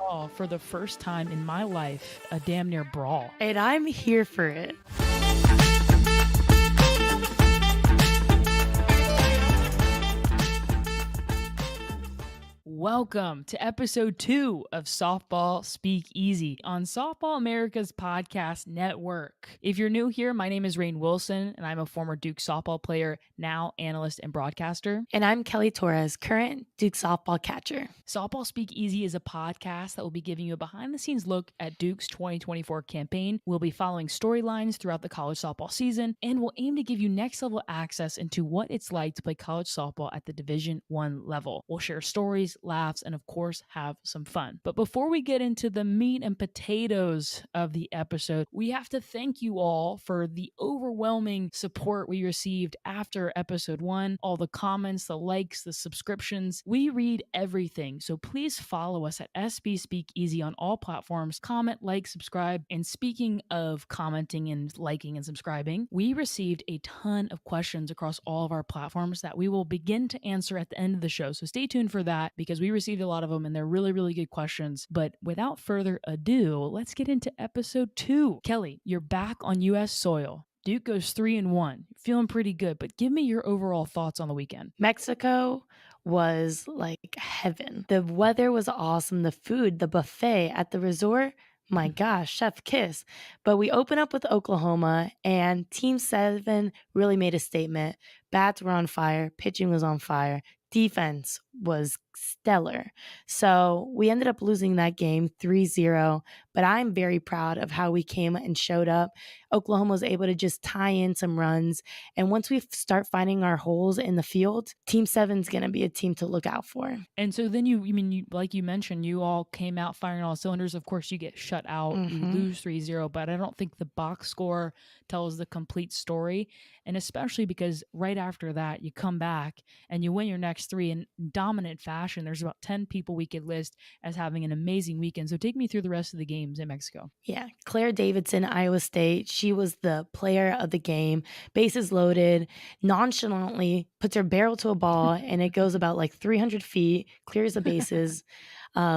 saw for the first time in my life a damn near brawl. And I'm here for it. Welcome to episode 2 of Softball Speakeasy on Softball America's podcast network. If you're new here, my name is Raine Wilson, and I'm a former Duke softball player, now analyst and broadcaster. And I'm Kelly Torres, current Duke softball catcher. Softball Speakeasy is a podcast that will be giving you a behind-the-scenes look at Duke's 2024 campaign. We'll be following storylines throughout the college softball season, and we'll aim to give you next-level access into what it's like to play college softball at the Division I level. We'll share stories, laughs, and of course have some fun. But before we get into the meat and potatoes of the episode, we have to thank you all for the overwhelming support we received after episode 1, all the comments, the likes, the subscriptions. We read everything, so please follow us at SB Speakeasy on all platforms. Comment, like, subscribe. And speaking of commenting and liking and subscribing, we received a ton of questions across all of our platforms that we will begin to answer at the end of the show, so stay tuned for that, because we received a lot of them and they're really, really good questions. But without further ado, let's get into episode 2. Kelly, you're back on U.S. soil. Duke goes 3-1. Feeling pretty good, but give me your overall thoughts on the weekend. Mexico was like heaven. The weather was awesome. The food, the buffet at the resort, my gosh, chef kiss. But we open up with Oklahoma, and Team 7 really made a statement. Bats were on fire. Pitching was on fire. Defense was stellar. So we ended up losing that game 3-0, but I'm very proud of how we came and showed up. Oklahoma was able to just tie in some runs. And once we start finding our holes in the field, Team 7's going to be a team to look out for. And so then you like you mentioned, you all came out firing all cylinders. Of course, you get shut out. You lose 3-0, but I don't think the box score tells the complete story. And especially because right after that, you come back and you win your next 3 in dominant fashion. There's about 10 people we could list as having an amazing weekend. So take me through the rest of the games in Mexico. Yeah. Claire Davidson, Iowa State. She was the player of the game. Bases loaded, nonchalantly puts her barrel to a ball, and it goes about like 300 feet, clears the bases.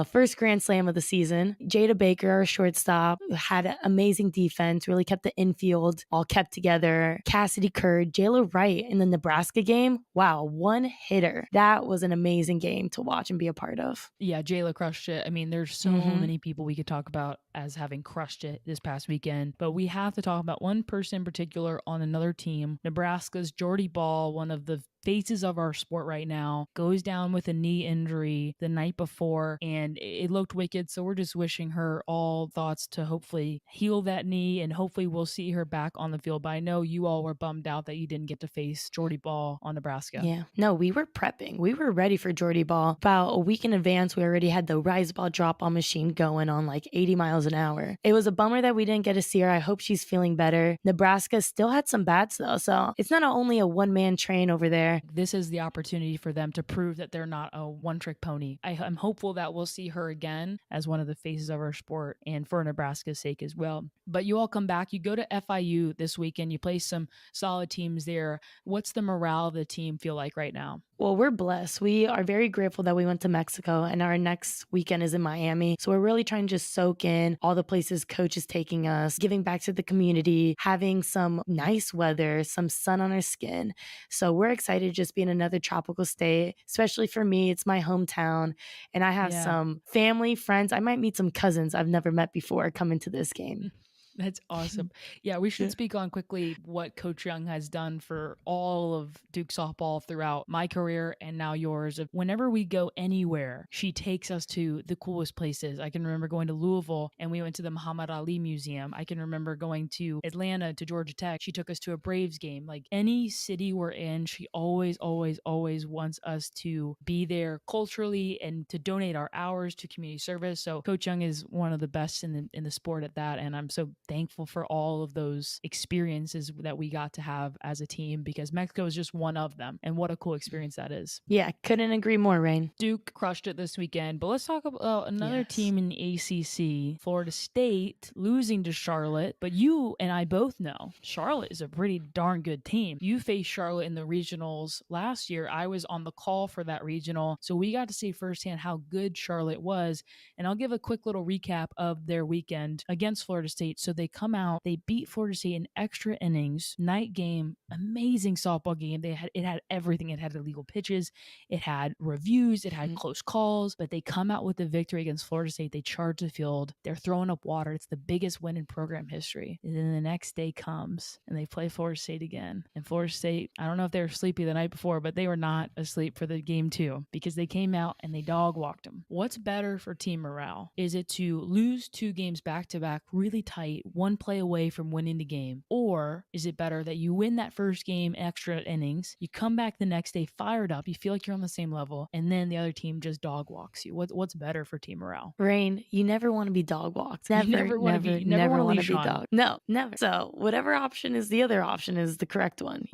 First grand slam of the season. Jada Baker, our shortstop, had an amazing defense, really kept the infield all kept together. Cassidy Curd, Jayla Wright in the Nebraska game. Wow, one hitter. That was an amazing game to watch and be a part of. Yeah, Jayla crushed it. I mean, there's so many people we could talk about as having crushed it this past weekend, but we have to talk about one person in particular on another team. Nebraska's Jordy Ball, one of the faces of our sport right now, goes down with a knee injury the night before, and it looked wicked. So we're just wishing her all thoughts to hopefully heal that knee, and hopefully we'll see her back on the field. But I know you all were bummed out that you didn't get to face Jordy Ball on Nebraska. Yeah, no, we were prepping. We were ready for Jordy Ball. About a week in advance, we already had the rise ball drop ball machine going on like 80 miles an hour. It was a bummer that we didn't get to see her. I hope she's feeling better. Nebraska still had some bats though, so it's not only a one-man train over there. This is the opportunity for them to prove that they're not a one-trick pony. I'm hopeful that we'll see her again as one of the faces of our sport, and for Nebraska's sake as well. But you all come back. You go to FIU this weekend. You play some solid teams there. What's the morale of the team feel like right now? Well, we're blessed. We are very grateful that we went to Mexico, and our next weekend is in Miami. So we're really trying to just soak in all the places coach is taking us, giving back to the community, having some nice weather, some sun on our skin. So we're excited to just be in another tropical state, especially for me. It's my hometown, and I have some family, friends. I might meet some cousins I've never met before coming to this game. That's awesome. Yeah, we should speak on quickly what Coach Young has done for all of Duke softball throughout my career and now yours. Whenever we go anywhere, she takes us to the coolest places. I can remember going to Louisville and we went to the Muhammad Ali Museum. I can remember going to Atlanta to Georgia Tech. She took us to a Braves game. Like any city we're in, she always wants us to be there culturally and to donate our hours to community service. So Coach Young is one of the best in the sport at that, and I'm so thankful for all of those experiences that we got to have as a team, because Mexico is just one of them. And what a cool experience that is. Yeah, couldn't agree more, Raine. Duke crushed it this weekend, but let's talk about another Yes. team in the ACC, Florida State, losing to Charlotte. But you and I both know Charlotte is a pretty darn good team. You faced Charlotte in the regionals last year. I was on the call for that regional, so we got to see firsthand how good Charlotte was. And I'll give a quick little recap of their weekend against Florida State. So they come out, they beat Florida State in extra innings, night game, amazing softball game. It had everything. It had illegal pitches, it had reviews, it had close calls, but they come out with the victory against Florida State. They charge the field, they're throwing up water. It's the biggest win in program history. And then the next day comes and they play Florida State again. And Florida State, I don't know if they were sleepy the night before, but they were not asleep for the game too, because they came out and they dog walked them. What's better for team morale? Is it to lose 2 games back to back really tight, one play away from winning the game? Or is it better that you win that first game extra innings, you come back the next day fired up, you feel like you're on the same level, and then the other team just dog walks you? What's better for team morale? Raine, you never want to be dog walked. You never want to be dog. No, never. So whatever option is the other option is the correct one.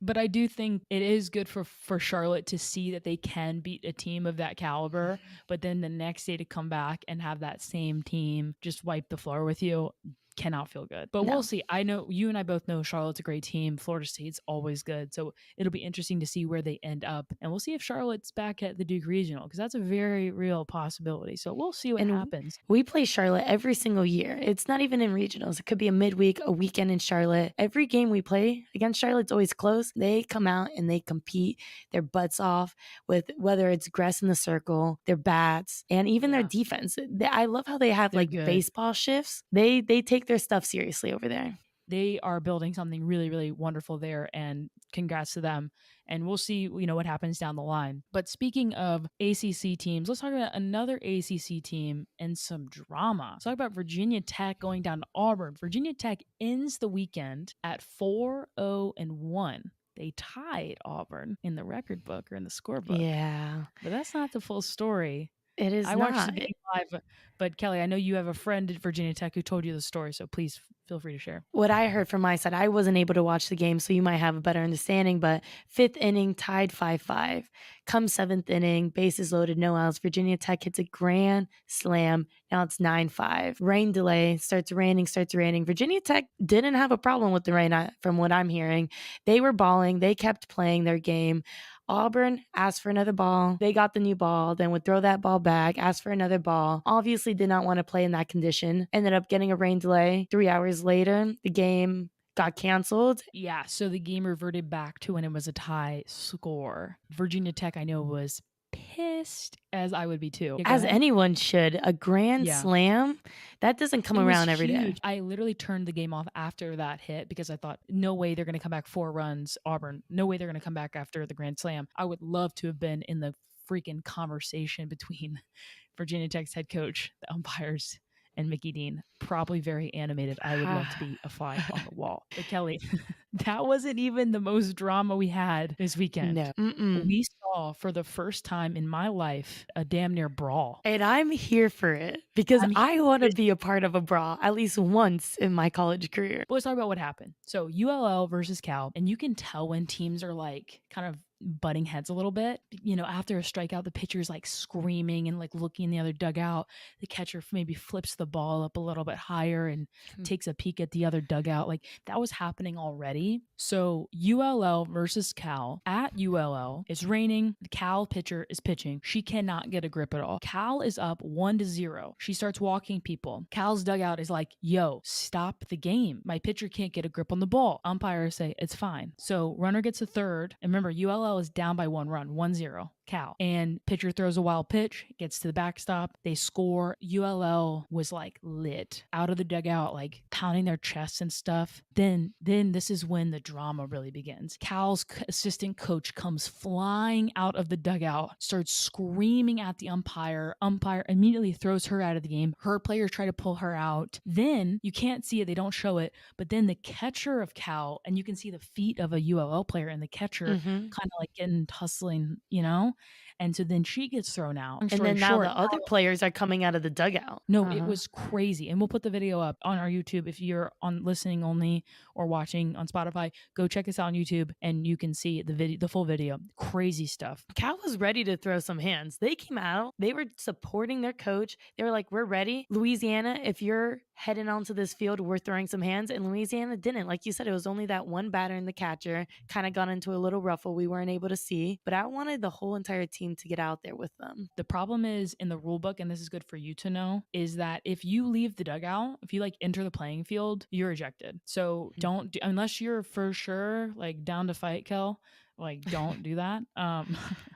But I do think it is good for Charlotte to see that they can beat a team of that caliber, but then the next day to come back and have that same team just wipe the floor with you cannot feel good. But we'll see. I know you and I both know Charlotte's a great team. Florida State's always good. So it'll be interesting to see where they end up. And we'll see if Charlotte's back at the Duke Regional, because that's a very real possibility. So we'll see what happens. We play Charlotte every single year. It's not even in regionals. It could be a midweek, a weekend in Charlotte. Every game we play against Charlotte's always close. They come out and they compete their butts off with whether it's grass in the circle, their bats, and even their defense. I love how they have like baseball shifts. They take their stuff seriously over there. They are building something really, really wonderful there, and congrats to them. And we'll see, what happens down the line. But speaking of ACC teams, let's talk about another ACC team and some drama. Let's talk about Virginia Tech going down to Auburn. Virginia Tech ends the weekend at 4-0-1. They tied Auburn in the record book or in the scorebook. Yeah. But that's not the full story. It is I watched the game live, but Kelly, I know you have a friend at Virginia Tech who told you the story, so please feel free to share. What I heard from my side, I wasn't able to watch the game, so you might have a better understanding, but 5th inning, tied 5-5. Come 7th inning, bases loaded, no outs. Virginia Tech hits a grand slam. Now it's 9-5. Rain delay, starts raining. Virginia Tech didn't have a problem with the rain, from what I'm hearing. They were balling. They kept playing their game. Auburn asked for another ball. They got the new ball, then would throw that ball back, asked for another ball. Obviously did not want to play in that condition. Ended up getting a rain delay. 3 hours later, the game got canceled. Yeah, so the game reverted back to when it was a tie score. Virginia Tech, I know, was pissed, as I would be too. As anyone should. A grand slam, that doesn't come around every day. I literally turned the game off after that hit because I thought, no way they're going to come back 4 runs, Auburn. No way they're going to come back after the grand slam. I would love to have been in the freaking conversation between Virginia Tech's head coach, the umpires, and Mickey Dean. Probably very animated. I would love to be a fly on the wall. But Kelly, that wasn't even the most drama we had this weekend. No. We saw for the first time in my life a damn near brawl. And I'm here for it because I want to be a part of a brawl at least once in my college career. But let's talk about what happened. So ULL versus Cal, and you can tell when teams are like kind of butting heads a little bit. After a strikeout, the pitcher's like screaming and like looking in the other dugout. The catcher maybe flips the ball up a little bit higher and takes a peek at the other dugout. Like that was happening already. So ULL versus Cal. At ULL, it's raining. The Cal pitcher is pitching. She cannot get a grip at all. Cal is up 1-0. She starts walking people. Cal's dugout is like, yo, stop the game. My pitcher can't get a grip on the ball. Umpires say it's fine. So runner gets a third. And remember, ULL is down by 1 run, 1-0. Cal. And pitcher throws a wild pitch, gets to the backstop. They score. ULL was like lit out of the dugout, like pounding their chests and stuff. Then this is when the drama really begins. Cal's assistant coach comes flying out of the dugout, starts screaming at the umpire. Umpire immediately throws her out of the game. Her players try to pull her out. Then you can't see it. They don't show it. But then the catcher of Cal, and you can see the feet of a ULL player and the catcher kind of like getting tussling, And so then she gets thrown out. And then now the other players are coming out of the dugout. No, it was crazy. And we'll put the video up on our YouTube. If you're on listening only or watching on Spotify, go check us out on YouTube and you can see the full video. Crazy stuff. Cal was ready to throw some hands. They came out. They were supporting their coach. They were like, we're ready. Louisiana, if you're heading onto this field, we're throwing some hands. And Louisiana didn't. Like you said, it was only that one batter and the catcher kind of got into a little ruffle we weren't able to see. But I wanted the whole entire team to get out there with them. The problem is in the rule book, and this is good for you to know, is that if you leave the dugout, if you like enter the playing field, you're ejected. So don't, unless you're for sure like down to fight, Kel, like don't do that.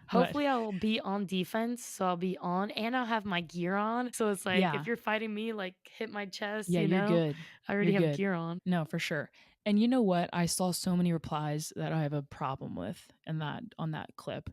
Hopefully I'll be on defense, so I'll be on and I'll have my gear on. So it's like if you're fighting me, like hit my chest, you're good. I already have gear on. No, for sure. And you know what? I saw so many replies that I have a problem with on that clip.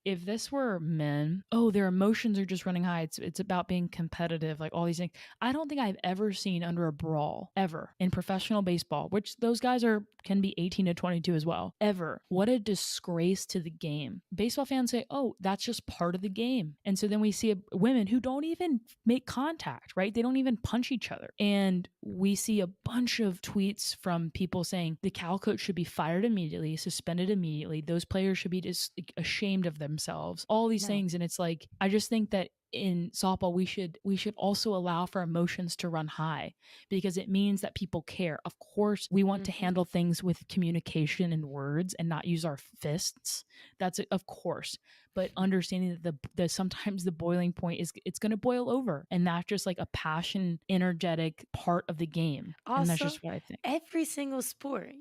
If this were men, their emotions are just running high. It's about being competitive, like all these things. I don't think I've ever seen under a brawl, ever, in professional baseball, which those guys can be 18 to 22 as well, ever. What a disgrace to the game. Baseball fans say, that's just part of the game. And so then we see women who don't even make contact, right? They don't even punch each other. And we see a bunch of tweets from people saying the Cal coach should be fired immediately, suspended immediately. Those players should be just ashamed of themselves, all these things. And it's like, I just think that in softball, we should also allow for emotions to run high because it means that people care. Of course, we want to handle things with communication and words and not use our fists. That's of course. But understanding that the sometimes the boiling point is it's going to boil over, and that's just like a passion, energetic part of the game. Also, and that's just what I think. Every single sport,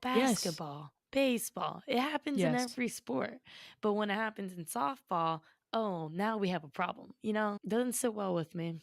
basketball, baseball, it happens in every sport. But when it happens in softball, now we have a problem. Doesn't sit well with me.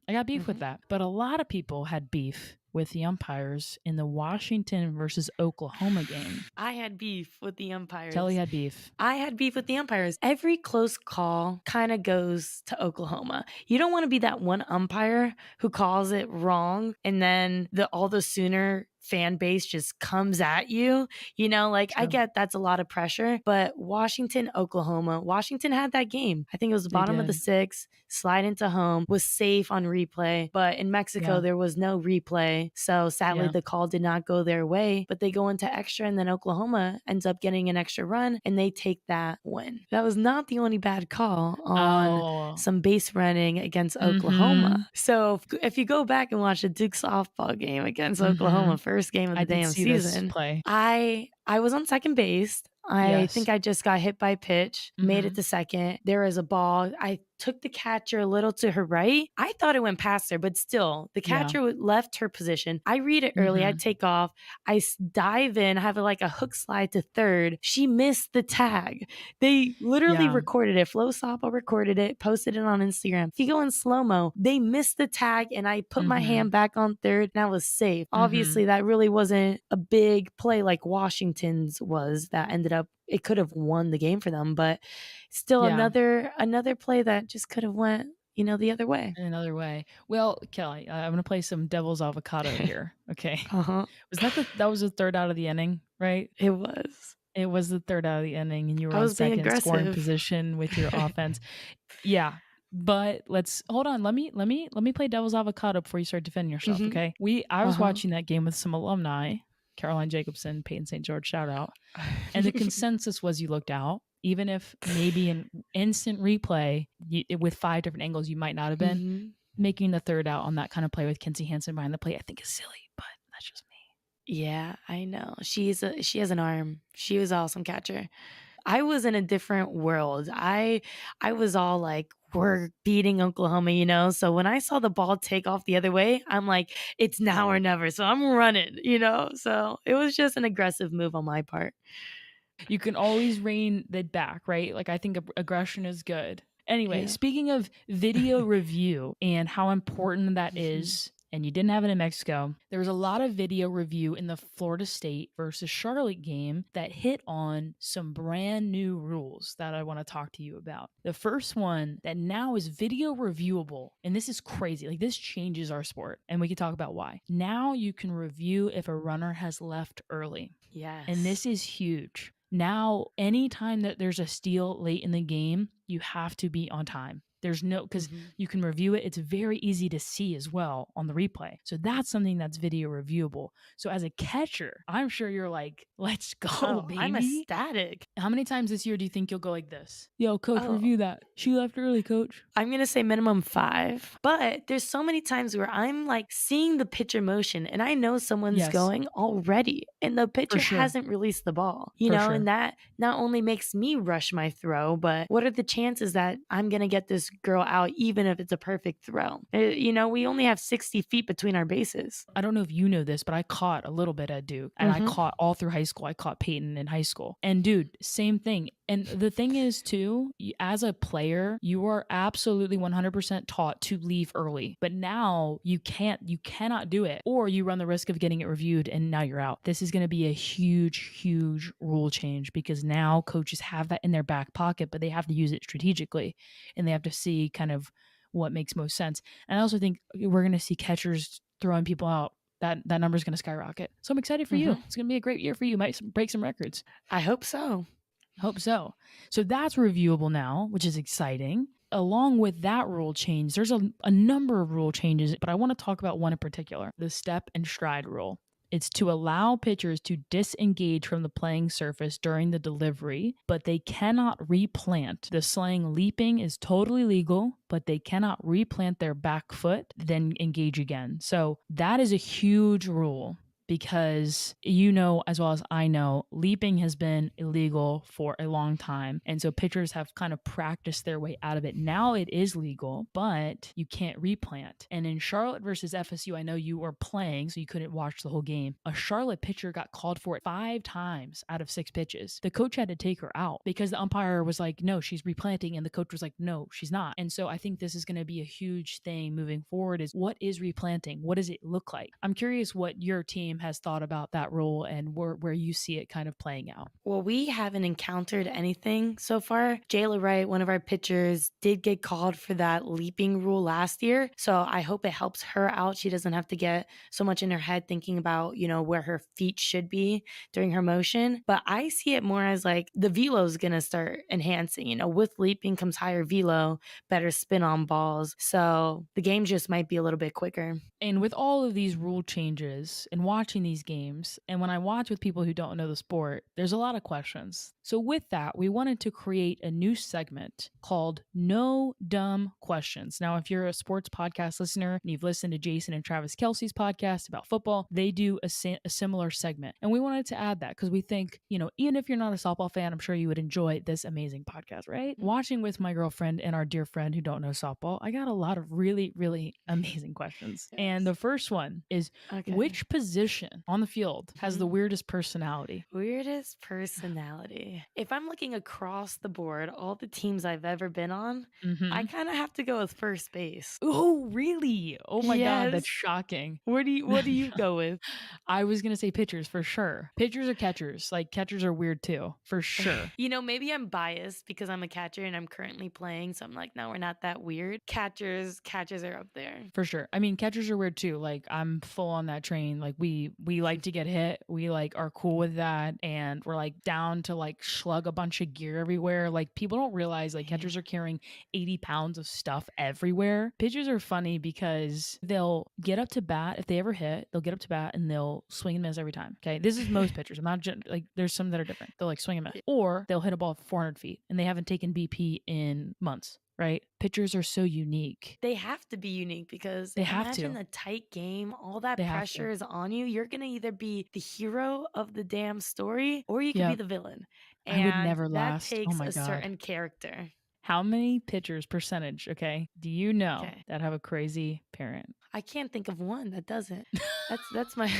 I got beef with that. But a lot of people had beef with the umpires in the Washington versus Oklahoma game. I had beef with the umpires. Kelly had beef. I had beef with the umpires. Every close call kind of goes to Oklahoma. You don't want to be that one umpire who calls it wrong and then all the Sooner fan base just comes at you. True. I get that's a lot of pressure, but Washington had that game. I think it was the bottom of the sixth, slide into home, was safe on replay. But in Mexico, there was no replay. So sadly, the call did not go their way, but they go into extra and then Oklahoma ends up getting an extra run and they take that win. That was not the only bad call on some base running against Oklahoma. So if you go back and watch the Duke softball game against Oklahoma, first game of the damn season, I was on second base. I think I just got hit by a pitch, made it to second. There was a ball. I took the catcher a little to her right. I thought it went past her, but still, the catcher left her position. I read it early. I take off. I dive in, have a hook slide to third. She missed the tag. They literally recorded it. Flow Softball recorded it, posted it on Instagram. If you go in slow-mo, they missed the tag and I put my hand back on third and I was safe. Obviously, that really wasn't a big play like Washington's was that ended up, it could have won the game for them, but still another play that just could have went, the other way. Another way. Well, Kelly, I'm going to play some devil's avocado here. Okay. Was that was the third out of the inning, right? It was. It was the third out of the inning and you were on second scoring position with your offense. Yeah. But hold on. Let me play devil's avocado before you start defending yourself. Okay. I was watching that game with some alumni, Caroline Jacobson, Peyton St. George, shout out. And the consensus was you looked out, even if maybe an instant replay with 5 different angles, you might not have been. Making the third out on that kind of play with Kinsey Hansen behind the plate, I think is silly, but that's just me. Yeah, I know. She has an arm. She was an awesome catcher. I was in a different world. I was all like, we're beating Oklahoma, So when I saw the ball take off the other way, I'm like, it's now or never. So I'm running, So it was just an aggressive move on my part. You can always rein that back, right? I think aggression is good. Anyway, speaking of video review and how important that is, and you didn't have it in Mexico, there was a lot of video review in the Florida State versus Charlotte game that hit on some brand new rules that I want to talk to you about. The first one that now is video reviewable, and this is crazy. This changes our sport, and we can talk about why. Now you can review if a runner has left early. Yes. And this is huge. Now, anytime that there's a steal late in the game, you have to be on time. There's no, because you can review it. It's very easy to see as well on the replay. So that's something that's video reviewable. So as a catcher, I'm sure you're like, let's go, baby. I'm ecstatic. How many times this year do you think you'll go like this? Yo, coach, review that. She left early, coach. I'm going to say minimum 5. But there's so many times where I'm like seeing the pitcher motion and I know someone's going already and the pitcher hasn't released the ball, you know, and that not only makes me rush my throw, but what are the chances that I'm going to get this girl out even if it's a perfect throw? You know, we only have 60 feet between our bases. I don't know if you know this, but I caught a little bit at Duke and I caught all through high school. I caught Peyton in high school. And dude, same thing. And the thing is too, as a player, you are absolutely 100% taught to leave early. But now you cannot do it, or you run the risk of getting it reviewed and now you're out. This is going to be a huge, huge rule change because now coaches have that in their back pocket, but they have to use it strategically and they have to see kind of what makes most sense. And I also think we're going to see catchers throwing people out. That number is going to skyrocket. So I'm excited for you. It's going to be a great year for you. Might break some records. I hope so. Hope so. So that's reviewable now, which is exciting. Along with that rule change, there's a number of rule changes, but I want to talk about one in particular, the step and stride rule. It's to allow pitchers to disengage from the playing surface during the delivery, but they cannot replant. The slang leaping is totally legal, but they cannot replant their back foot, then engage again. So that is a huge rule. Because you know, as well as I know, leaping has been illegal for a long time. And so pitchers have kind of practiced their way out of it. Now it is legal, but you can't replant. And in Charlotte versus FSU, I know you were playing, so you couldn't watch the whole game. A Charlotte pitcher got called for it 5 times out of 6 pitches. The coach had to take her out because the umpire was like, no, she's replanting. And the coach was like, no, she's not. And so I think this is going to be a huge thing moving forward is what is replanting? What does it look like? I'm curious what your team has thought about that rule and where you see it kind of playing out. Well, we haven't encountered anything so far. Jayla Wright, one of our pitchers, did get called for that leaping rule last year. So I hope it helps her out. She doesn't have to get so much in her head thinking about, you know, where her feet should be during her motion. But I see it more as like the velo is going to start enhancing. You know, with leaping comes higher velo, better spin on balls. So the game just might be a little bit quicker. And with all of these rule changes and watching these games, and when I watch with people who don't know the sport, there's a lot of questions. So with that, we wanted to create a new segment called No Dumb Questions. Now, if you're a sports podcast listener and you've listened to Jason and Travis Kelce's podcast about football, they do a similar segment. And we wanted to add that because we think, you know, even if you're not a softball fan, I'm sure you would enjoy this amazing podcast, right? Watching with my girlfriend and our dear friend who don't know softball, I got a lot of really, really amazing questions. And the first one is, which position on the field has the weirdest personality? Weirdest personality. If I'm looking across the board, all the teams I've ever been on, I kind of have to go with first base. Oh, really? Oh my God, that's shocking. What do you go with? I was going to say pitchers for sure. Pitchers or catchers? Like catchers are weird too, for sure. You know, maybe I'm biased because I'm a catcher and I'm currently playing. So I'm like, no, we're not that weird. Catchers are up there. For sure. I mean, catchers are weird too. Like I'm full on that train. Like we like to get hit. We like are cool with that. And we're like down to like slug a bunch of gear everywhere. Like people don't realize like catchers are carrying 80 pounds of stuff everywhere. Pitchers are funny because they'll get up to bat. If they ever hit, they'll get up to bat and they'll swing and miss every time. Okay. This is most pitchers. I'm not like there's some that are different. They'll like swing and miss. Or they'll hit a ball 400 feet and they haven't taken BP in months. Right? Pitchers are so unique. They have to be unique because imagine a tight game, all that pressure is on you. You're going to either be the hero of the damn story or you can be the villain. And I would never last. That takes a certain character. How many pitchers percentage, okay, do you know that have a crazy parent? I can't think of one that doesn't. That's my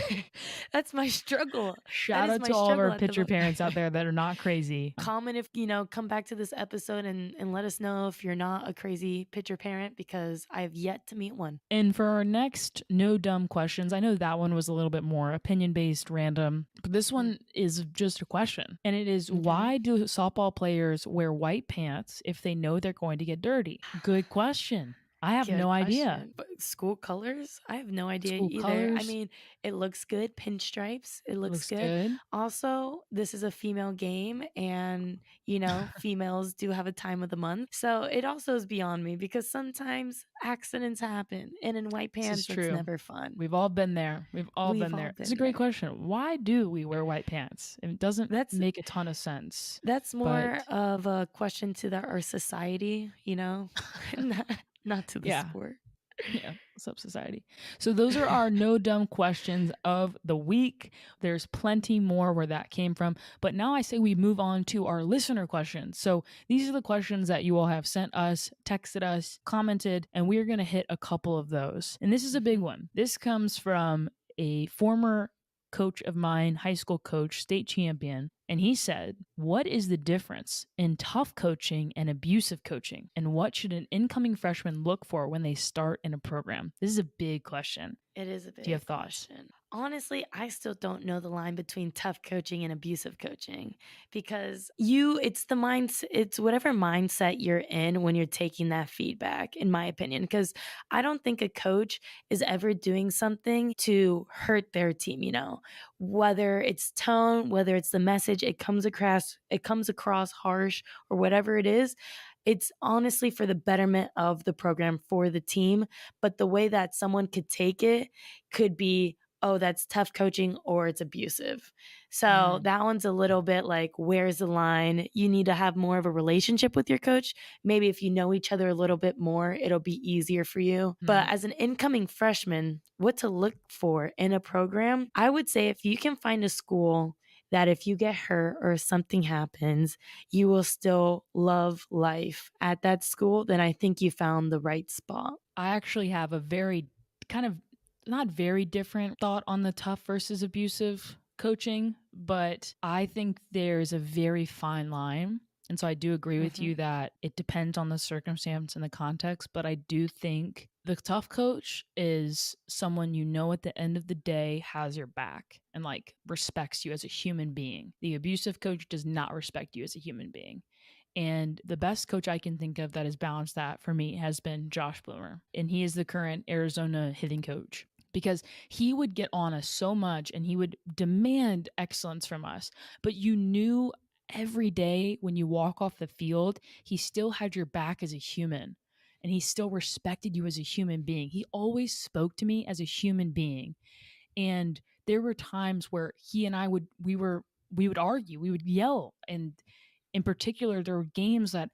that's my struggle. Shout out to all of our pitcher parents out there that are not crazy. Comment if, you know, come back to this episode and let us know if you're not a crazy pitcher parent because I have yet to meet one. And for our next No Dumb Questions, I know that one was a little bit more opinion-based, random, but this one is just a question. And it is, why do softball players wear white pants if they know they're going to get dirty? Good question. I have Good no idea. question. But school colors? I have no idea School either. I colors mean, it looks good. Pinstripes, it looks looks good. good. Also, this is a female game, and you know, females do have a time of the month. So it also is beyond me because sometimes accidents happen, and in white This is pants, it's true. never fun. We've all been there. We've all We've been all there. It's a been great there. question. Why do we wear white pants? It doesn't That's make a ton of sense. that's But more of a question to our society, you know, not, not to the yeah, sport. yeah. What's up, society? So those are our no dumb questions of the week. There's plenty more where that came from. But now I say we move on to our listener questions. So these are the questions that you all have sent us, texted us, commented, and we're going to hit a couple of those. And this is a big Mhm. one. This comes from a former coach of mine, high school coach, state champion. And he said, "What is the difference in tough coaching and abusive coaching? And what should an incoming freshman look for when they start in a program?" This is a big question. It is a Do you have big thoughts? question. Honestly, I still don't know the line between tough coaching and abusive coaching because it's the mindset, it's whatever mindset you're in when you're taking that feedback, in my opinion. Because I don't think a coach is ever doing something to hurt their team, you know, whether it's tone, whether it's the message, it comes across harsh or whatever it is. It's honestly for the betterment of the program for the team, but the way that someone could take it could be, oh, that's tough coaching or it's abusive. So Mm, that one's a little bit like, where's the line? You need to have more of a relationship with your coach. Maybe if you know each other a little bit more, it'll be easier for you. But mm. as an incoming freshman, what to look for in a program, I would say if you can find a school that if you get hurt or something happens, you will still love life at that school, then I think you found the right spot. I actually have a very kind of not very different thought on the tough versus abusive coaching, but I think there's a very fine line. And so I do agree with Mhm. you that it depends on the circumstance and the context, but I do think the tough coach is someone you know at the end of the day has your back and like respects you as a human being. The abusive coach does not respect you as a human being. And the best coach I can think of that has balanced that for me has been Josh Bloomer. And he is the current Arizona hitting coach because he would get on us so much and he would demand excellence from us. But you knew every day when you walk off the field, he still had your back as a human and he still respected you as a human being. He always spoke to me as a human being. And there were times where he and I would argue, we would yell, and in particular there were games that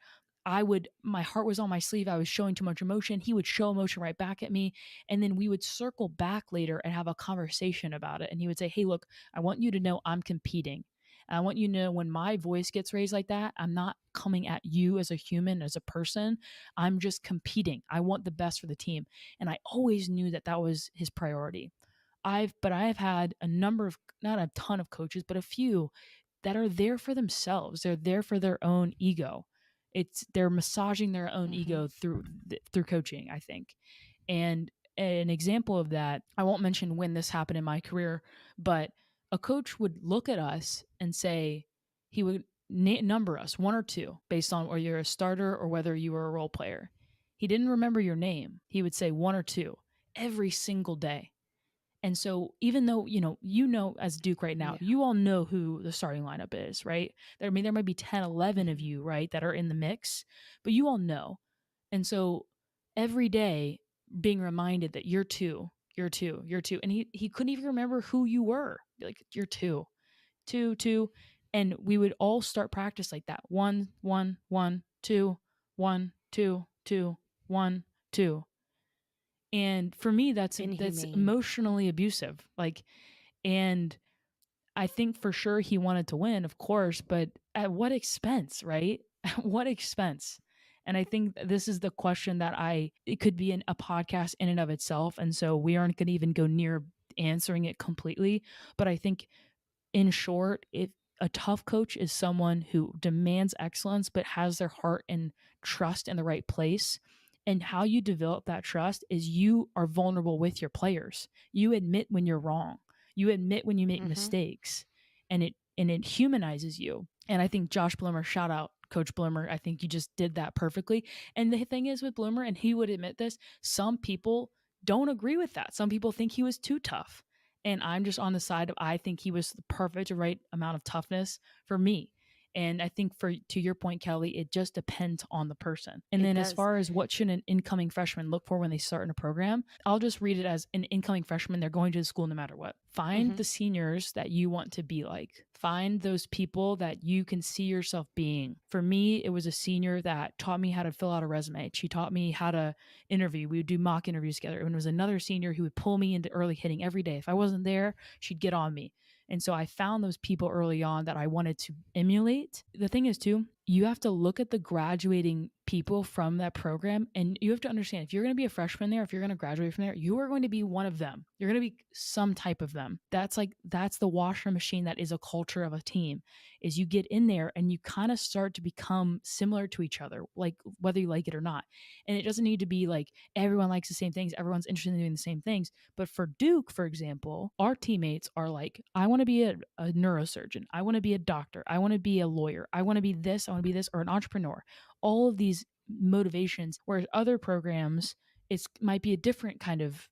my heart was on my sleeve, I was showing too much emotion, he would show emotion right back at me, and then we would circle back later and have a conversation about it, and he would say, "Hey, look, I want you to know I'm competing. I want you to know when my voice gets raised like that, I'm not coming at you as a human, as a person. I'm just competing. I want the best for the team." And I always knew that that was his priority. I've had a number of, not a ton of coaches, but a few that are there for themselves. They're there for their own ego. They're massaging their own Mhm. ego through coaching, I think. And an example of that, I won't mention when this happened in my career, but a coach would look at us and say, he would number us one or two based on whether you're a starter or whether you were a role player. He didn't remember your name. He would say one or two every single day. And so even though, as Duke right now, Yeah. you all know who the starting lineup is, right? There might be 10, 11 of Mhm. you, right, that are in the mix, but you all know. And so every day being reminded that you're two, you're two, you're two. And he couldn't even remember who you were. Like, you're two, two, two. And we would all start practice like that. One, one, one, two, one, two, two, one, two. And for me, that's Inhumane. emotionally abusive. Like, and I think for sure he wanted to win, of course, but at what expense, right? At what expense? And I think this is the question that it could be a podcast in and of itself. And so we aren't going to even go near answering it completely. But I think, in short, if a tough coach is someone who demands excellence but has their heart and trust in the right place. And how you develop that trust is you are vulnerable with your players. You admit when you're wrong. You admit when you make Mhm. mistakes, and it humanizes you. And I think Josh Blummer, shout out, Coach Bloomer. I think you just did that perfectly. And the thing is with Bloomer, and he would admit this, some people don't agree with that. Some people think he was too tough. And I'm just on the side of I think he was the perfect right amount of toughness for me. And I think to your point, Kelly, it just depends on the person. And then as far as what should an incoming freshman look for when they start in a program, I'll just read it as an incoming freshman. They're going to the school no matter what. Find the seniors that you want to be like. Find those people that you can see yourself being. For me, it was a senior that taught me how to fill out a resume. She taught me how to interview. We would do mock interviews together. And it was another senior who would pull me into early hitting every day. If I wasn't there, she'd get on me. And so I found those people early on that I wanted to emulate. The thing is, too, you have to look at the graduating people from that program, and you have to understand, if you're going to be a freshman there, if you're going to graduate from there, you are going to be one of them. You're going to be some type of them. That's the washer machine that is a culture of a team, is you get in there and you kind of start to become similar to each other, like whether you like it or not. And it doesn't need to be like everyone likes the same things, everyone's interested in doing the same things. But for Duke, for example, our teammates are like, I want to be a neurosurgeon, I want to be a doctor, I want to be a lawyer, I want to be this, I want to be this, or an entrepreneur. All of these motivations, whereas other programs, it might be a different kind of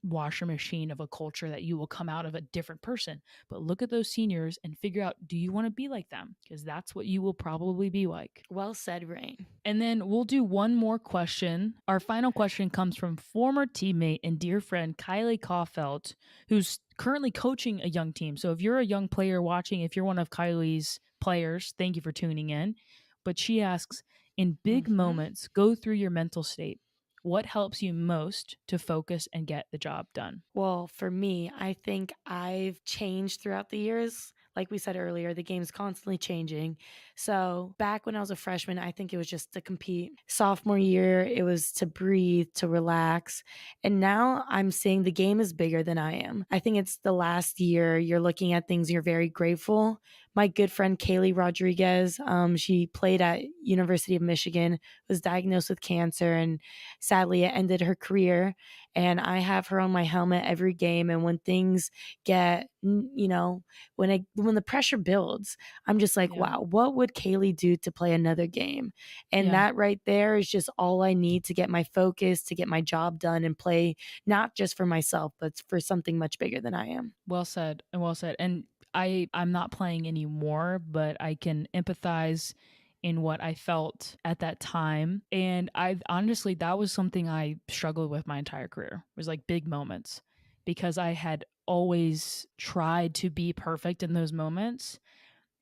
washer machine of a culture that you will come out of a different person. But look at those seniors and figure out, do you want to be like them? Because that's what you will probably be like. Well said, Raine. And then we'll do one more question. Our final question comes from former teammate and dear friend Kylie Caulfield, who's currently coaching a young team. So if you're a young player watching, if you're one of Kylie's players, thank you for tuning in. But she asks, in big moments, go through your mental state. What helps you most to focus and get the job done? Well, for me, I think I've changed throughout the years. Like we said earlier, the game's constantly changing. So back when I was a freshman, I think it was just to compete. Sophomore year, it was to breathe, to relax. And now I'm seeing the game is bigger than I am. I think it's the last year you're looking at things, you're very grateful. My good friend Kaylee Rodriguez, she played at University of Michigan, was diagnosed with cancer, and sadly it ended her career. And I have her on my helmet every game. And when things get, when the pressure builds, I'm just like, wow, what would Kaylee do to play another game? And that right there is just all I need to get my focus, to get my job done and play, not just for myself, but for something much bigger than I am. Well said. And well said. And I'm not playing anymore, but I can empathize in what I felt at that time. And I honestly, that was something I struggled with my entire career, was like big moments, because I had always tried to be perfect in those moments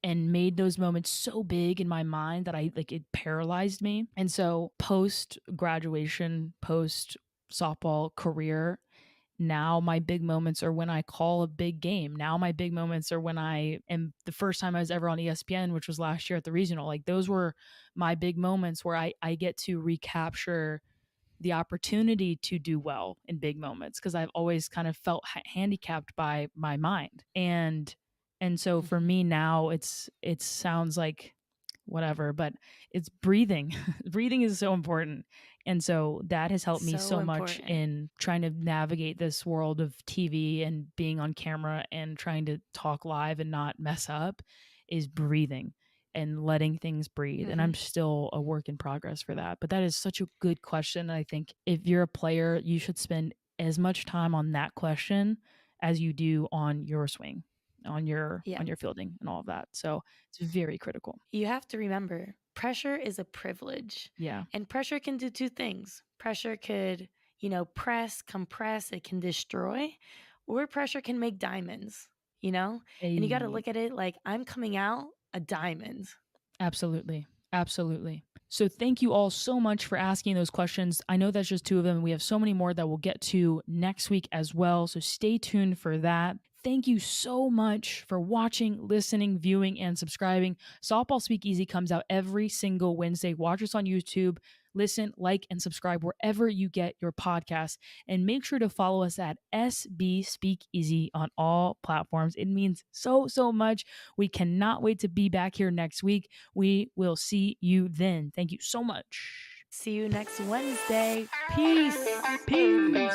and made those moments so big in my mind that it paralyzed me. And so post graduation, post softball career, now my big moments are when I call a big game. Now my big moments are when I am, the first time I was ever on ESPN, which was last year at the regional. Like, those were my big moments where I get to recapture the opportunity to do well in big moments, because I've always kind of felt handicapped by my mind. And so for me now, it sounds like whatever, but it's breathing. Breathing is so important. And so that has helped me so much in trying to navigate this world of TV and being on camera and trying to talk live and not mess up, is breathing and letting things breathe. And I'm still a work in progress for that. But that is such a good question. I think if you're a player, you should spend as much time on that question as you do on your swing, on your fielding and all of that. So it's very critical. You have to remember, pressure is a privilege. Yeah. And pressure can do two things. Pressure could, press, compress, it can destroy, or pressure can make diamonds, And you got to look at it like, I'm coming out a diamond. Absolutely. Absolutely. So thank you all so much for asking those questions. I know that's just two of them. We have so many more that we'll get to next week as well. So stay tuned for that. Thank you so much for watching, listening, viewing, and subscribing. Softball Speakeasy comes out every single Wednesday. Watch us on YouTube. Listen, like, and subscribe wherever you get your podcasts. And make sure to follow us at SB Speakeasy on all platforms. It means so, so much. We cannot wait to be back here next week. We will see you then. Thank you so much. See you next Wednesday. Peace. Peace.